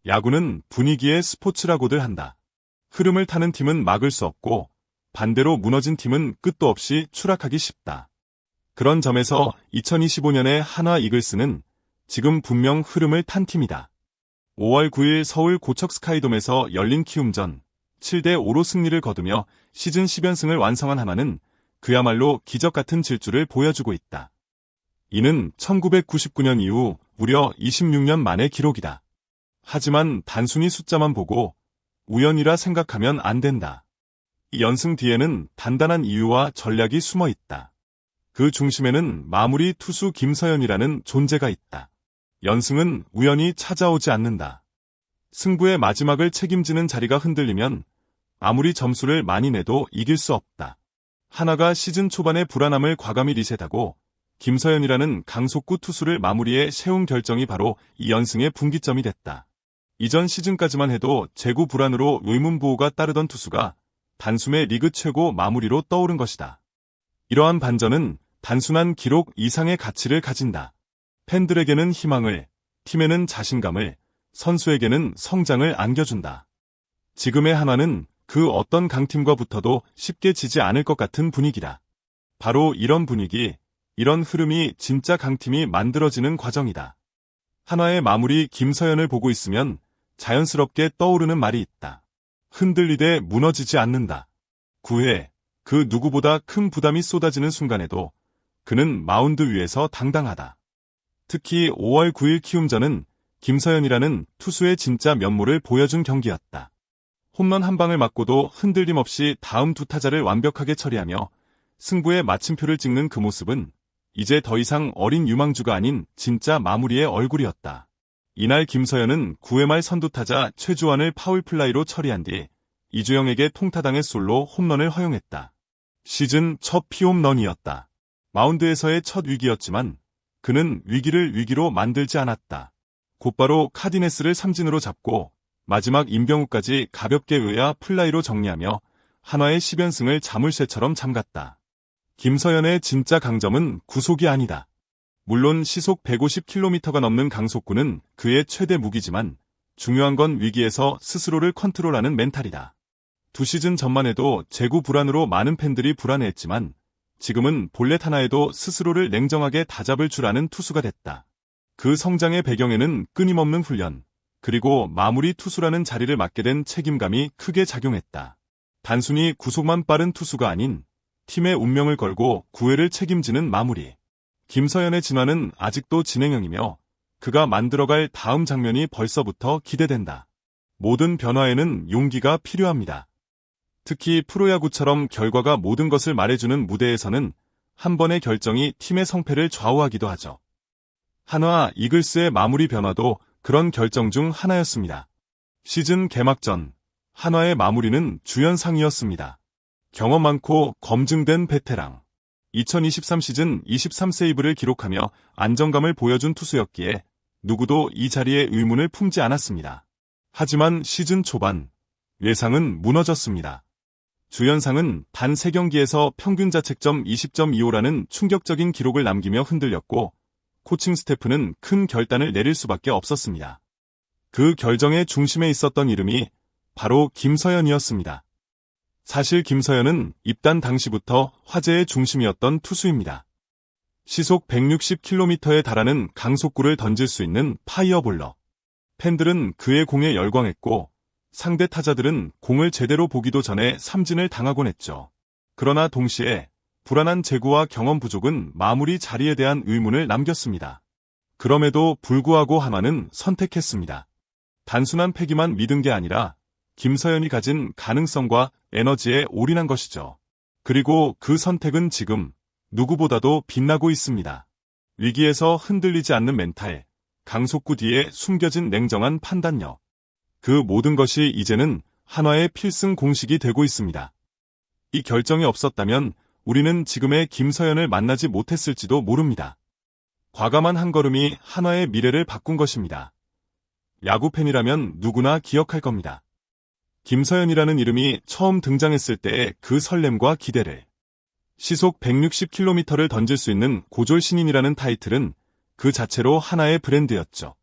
야구는 분위기의 스포츠라고들 한다. 흐름을 타는 팀은 막을 수 없고 반대로 무너진 팀은 끝도 없이 추락하기 쉽다. 그런 점에서 2025년의 한화 이글스는 지금 분명 흐름을 탄 팀이다. 5월 9일 서울 고척 스카이돔에서 열린 키움전 7대5로 승리를 거두며 시즌 10연승을 완성한 한화는 그야말로 기적 같은 질주를 보여주고 있다. 이는 1999년 이후 무려 26년 만의 기록이다. 하지만 단순히 숫자만 보고 우연이라 생각하면 안 된다. 이 연승 뒤에는 단단한 이유와 전략이 숨어 있다. 그 중심에는 마무리 투수 김서현이라는 존재가 있다. 연승은 우연히 찾아오지 않는다. 승부의 마지막을 책임지는 자리가 흔들리면 아무리 점수를 많이 내도 이길 수 없다. 한화가 시즌 초반의 불안함을 과감히 리셋하고 김서현이라는 강속구 투수를 마무리에 세운 결정이 바로 이 연승의 분기점이 됐다. 이전 시즌까지만 해도 재구 불안으로 의문부호가 따르던 투수가 단숨에 리그 최고 마무리로 떠오른 것이다. 이러한 반전은 단순한 기록 이상의 가치를 가진다. 팬들에게는 희망을, 팀에는 자신감을, 선수에게는 성장을 안겨준다. 지금의 한화는 그 어떤 강팀과 붙어도 쉽게 지지 않을 것 같은 분위기다. 바로 이런 분위기, 이런 흐름이 진짜 강팀이 만들어지는 과정이다. 한화의 마무리 김서현을 보고 있으면 자연스럽게 떠오르는 말이 있다. 흔들리되 무너지지 않는다. 9회, 그 누구보다 큰 부담이 쏟아지는 순간에도 그는 마운드 위에서 당당하다. 특히 5월 9일 키움전은 김서현이라는 투수의 진짜 면모를 보여준 경기였다. 홈런 한 방을 맞고도 흔들림 없이 다음 두 타자를 완벽하게 처리하며 승부의 마침표를 찍는 그 모습은 이제 더 이상 어린 유망주가 아닌 진짜 마무리의 얼굴이었다. 이날 김서현은 9회 말 선두타자 최주환을 파울플라이로 처리한 뒤 이주영에게 통타당의 솔로 홈런을 허용했다. 시즌 첫 피홈런이었다. 마운드에서의 첫 위기였지만 그는 위기를 위기로 만들지 않았다. 곧바로 카디네스를 삼진으로 잡고 마지막 임병우까지 가볍게 의야 플라이로 정리하며 한화의 10연승을 자물쇠처럼 잠갔다. 김서현의 진짜 강점은 구속이 아니다. 물론 시속 150km가 넘는 강속구는 그의 최대 무기지만 중요한 건 위기에서 스스로를 컨트롤하는 멘탈이다. 두 시즌 전만 해도 재구 불안으로 많은 팬들이 불안해했지만 지금은 볼넷 하나에도 스스로를 냉정하게 다잡을 줄 아는 투수가 됐다. 그 성장의 배경에는 끊임없는 훈련, 그리고 마무리 투수라는 자리를 맡게 된 책임감이 크게 작용했다. 단순히 구속만 빠른 투수가 아닌 팀의 운명을 걸고 9회를 책임지는 마무리. 김서현의 진화는 아직도 진행형이며 그가 만들어갈 다음 장면이 벌써부터 기대된다. 모든 변화에는 용기가 필요합니다. 특히 프로야구처럼 결과가 모든 것을 말해주는 무대에서는 한 번의 결정이 팀의 성패를 좌우하기도 하죠. 한화 이글스의 마무리 변화도 그런 결정 중 하나였습니다. 시즌 개막 전 한화의 마무리는 주연상이었습니다. 경험 많고 검증된 베테랑. 2023 시즌 23세이브를 기록하며 안정감을 보여준 투수였기에 누구도 이 자리에 의문을 품지 않았습니다. 하지만 시즌 초반 예상은 무너졌습니다. 주연상은 단 3경기에서 평균 자책점 20.25라는 충격적인 기록을 남기며 흔들렸고 코칭 스태프는 큰 결단을 내릴 수밖에 없었습니다. 그 결정의 중심에 있었던 이름이 바로 김서현이었습니다. 사실 김서현은 입단 당시부터 화제의 중심이었던 투수입니다. 시속 160km에 달하는 강속구를 던질 수 있는 파이어볼러. 팬들은 그의 공에 열광했고 상대 타자들은 공을 제대로 보기도 전에 삼진을 당하곤 했죠. 그러나 동시에 불안한 제구와 경험 부족은 마무리 자리에 대한 의문을 남겼습니다. 그럼에도 불구하고 한화는 선택했습니다. 단순한 패기만 믿은 게 아니라 김서현이 가진 가능성과 에너지에 올인한 것이죠. 그리고 그 선택은 지금 누구보다도 빛나고 있습니다. 위기에서 흔들리지 않는 멘탈, 강속구 뒤에 숨겨진 냉정한 판단력. 그 모든 것이 이제는 한화의 필승 공식이 되고 있습니다. 이 결정이 없었다면 우리는 지금의 김서현을 만나지 못했을지도 모릅니다. 과감한 한 걸음이 한화의 미래를 바꾼 것입니다. 야구팬이라면 누구나 기억할 겁니다. 김서현이라는 이름이 처음 등장했을 때의 그 설렘과 기대를. 시속 160km를 던질 수 있는 고졸 신인이라는 타이틀은 그 자체로 하나의 브랜드였죠.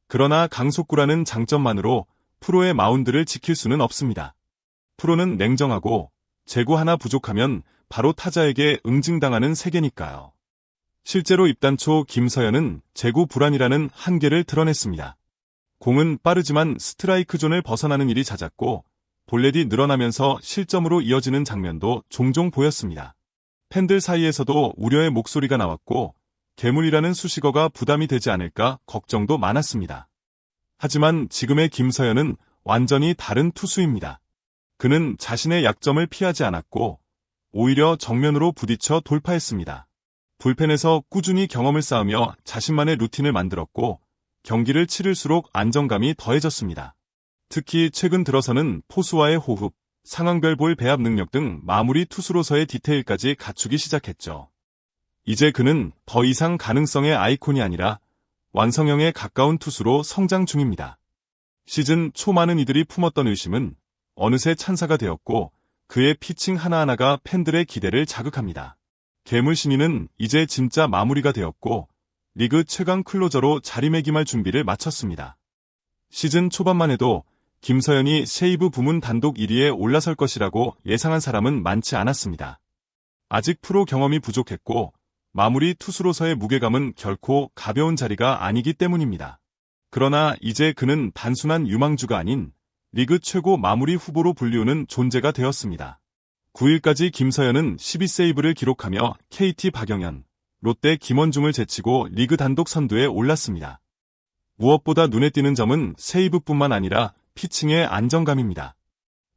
그러나 강속구라는 장점만으로 프로의 마운드를 지킬 수는 없습니다. 프로는 냉정하고 제구 하나 부족하면 바로 타자에게 응징당하는 세계니까요. 실제로 입단 초 김서현은 제구 불안이라는 한계를 드러냈습니다. 공은 빠르지만 스트라이크 존을 벗어나는 일이 잦았고 볼넷이 늘어나면서 실점으로 이어지는 장면도 종종 보였습니다. 팬들 사이에서도 우려의 목소리가 나왔고 괴물이라는 수식어가 부담이 되지 않을까 걱정도 많았습니다. 하지만 지금의 김서현은 완전히 다른 투수입니다. 그는 자신의 약점을 피하지 않았고 오히려 정면으로 부딪혀 돌파했습니다. 불펜에서 꾸준히 경험을 쌓으며 자신만의 루틴을 만들었고 경기를 치를수록 안정감이 더해졌습니다. 특히 최근 들어서는 포수와의 호흡, 상황별 볼 배합 능력 등 마무리 투수로서의 디테일까지 갖추기 시작했죠. 이제 그는 더 이상 가능성의 아이콘이 아니라 완성형에 가까운 투수로 성장 중입니다. 시즌 초 많은 이들이 품었던 의심은 어느새 찬사가 되었고 그의 피칭 하나하나가 팬들의 기대를 자극합니다. 괴물 신인은 이제 진짜 마무리가 되었고 리그 최강 클로저로 자리매김할 준비를 마쳤습니다. 시즌 초반만 해도 김서현이 세이브 부문 단독 1위에 올라설 것이라고 예상한 사람은 많지 않았습니다. 아직 프로 경험이 부족했고 마무리 투수로서의 무게감은 결코 가벼운 자리가 아니기 때문입니다. 그러나 이제 그는 단순한 유망주가 아닌 리그 최고 마무리 후보로 불리우는 존재가 되었습니다. 9일까지 김서현은 12세이브를 기록하며 KT 박영현, 롯데 김원중을 제치고 리그 단독 선두에 올랐습니다. 무엇보다 눈에 띄는 점은 세이브뿐만 아니라 피칭의 안정감입니다.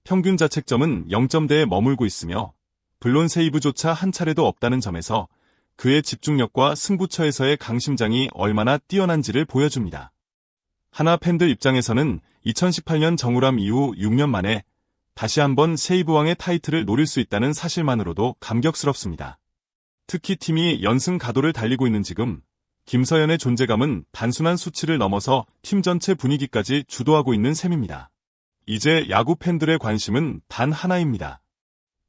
평균 자책점은 0점대에 머물고 있으며 블론 세이브조차 한 차례도 없다는 점에서 그의 집중력과 승부처에서의 강심장이 얼마나 뛰어난지를 보여줍니다. 하나 팬들 입장에서는 2018년 정우람 이후 6년 만에 다시 한번 세이브왕의 타이틀을 노릴 수 있다는 사실만으로도 감격스럽습니다. 특히 팀이 연승 가도를 달리고 있는 지금 김서현의 존재감은 단순한 수치를 넘어서 팀 전체 분위기까지 주도하고 있는 셈입니다. 이제 야구 팬들의 관심은 단 하나입니다.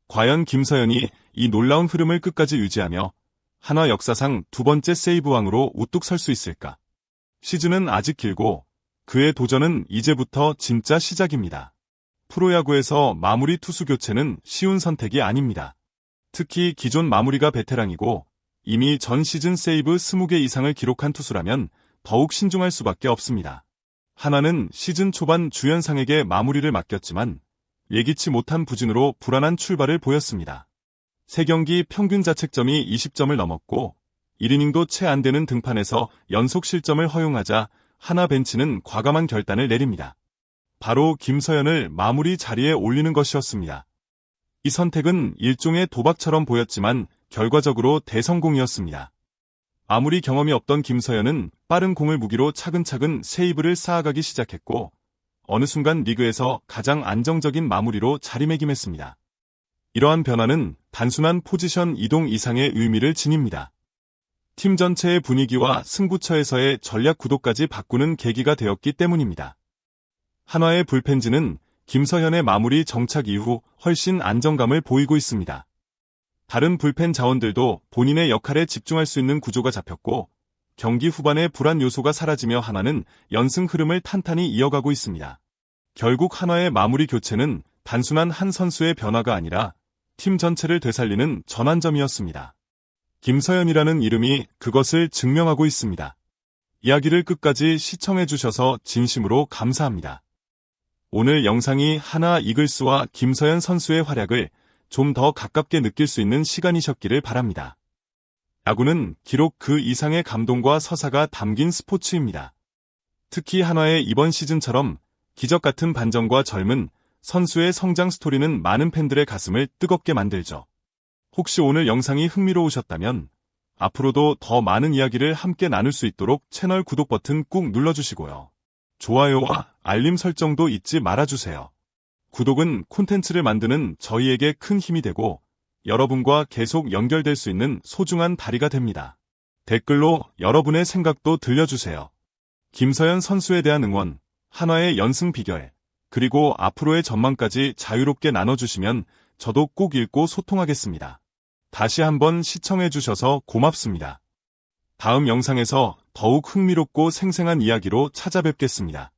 과연 김서현이 이 놀라운 흐름을 끝까지 유지하며 한화 역사상 두 번째 세이브왕으로 우뚝 설 수 있을까? 시즌은 아직 길고 그의 도전은 이제부터 진짜 시작입니다. 프로야구에서 마무리 투수 교체는 쉬운 선택이 아닙니다. 특히 기존 마무리가 베테랑이고 이미 전 시즌 세이브 20개 이상을 기록한 투수라면 더욱 신중할 수밖에 없습니다. 한화는 시즌 초반 주연상에게 마무리를 맡겼지만 예기치 못한 부진으로 불안한 출발을 보였습니다. 3경기 평균 자책점이 20점을 넘었고 1이닝도 채 안 되는 등판에서 연속 실점을 허용하자 한화 벤치는 과감한 결단을 내립니다. 바로 김서현을 마무리 자리에 올리는 것이었습니다. 이 선택은 일종의 도박처럼 보였지만 결과적으로 대성공이었습니다. 아무리 경험이 없던 김서현은 빠른 공을 무기로 차근차근 세이브를 쌓아가기 시작했고 어느 순간 리그에서 가장 안정적인 마무리로 자리매김했습니다. 이러한 변화는 단순한 포지션 이동 이상의 의미를 지닙니다. 팀 전체의 분위기와 승부처에서의 전략 구도까지 바꾸는 계기가 되었기 때문입니다. 한화의 불펜진은 김서현의 마무리 정착 이후 훨씬 안정감을 보이고 있습니다. 다른 불펜 자원들도 본인의 역할에 집중할 수 있는 구조가 잡혔고 경기 후반의 불안 요소가 사라지며 한화는 연승 흐름을 탄탄히 이어가고 있습니다. 결국 한화의 마무리 교체는 단순한 한 선수의 변화가 아니라 팀 전체를 되살리는 전환점이었습니다. 김서현이라는 이름이 그것을 증명하고 있습니다. 이야기를 끝까지 시청해주셔서 진심으로 감사합니다. 오늘 영상이 한화 이글스와 김서현 선수의 활약을 좀 더 가깝게 느낄 수 있는 시간이셨기를 바랍니다. 야구는 기록 그 이상의 감동과 서사가 담긴 스포츠입니다. 특히 한화의 이번 시즌처럼 기적 같은 반전과 젊은 선수의 성장 스토리는 많은 팬들의 가슴을 뜨겁게 만들죠. 혹시 오늘 영상이 흥미로우셨다면 앞으로도 더 많은 이야기를 함께 나눌 수 있도록 채널 구독 버튼 꾹 눌러주시고요. 좋아요와 알림 설정도 잊지 말아주세요. 구독은 콘텐츠를 만드는 저희에게 큰 힘이 되고 여러분과 계속 연결될 수 있는 소중한 다리가 됩니다. 댓글로 여러분의 생각도 들려주세요. 김서현 선수에 대한 응원, 한화의 연승 비결, 그리고 앞으로의 전망까지 자유롭게 나눠주시면 저도 꼭 읽고 소통하겠습니다. 다시 한번 시청해주셔서 고맙습니다. 다음 영상에서 더욱 흥미롭고 생생한 이야기로 찾아뵙겠습니다.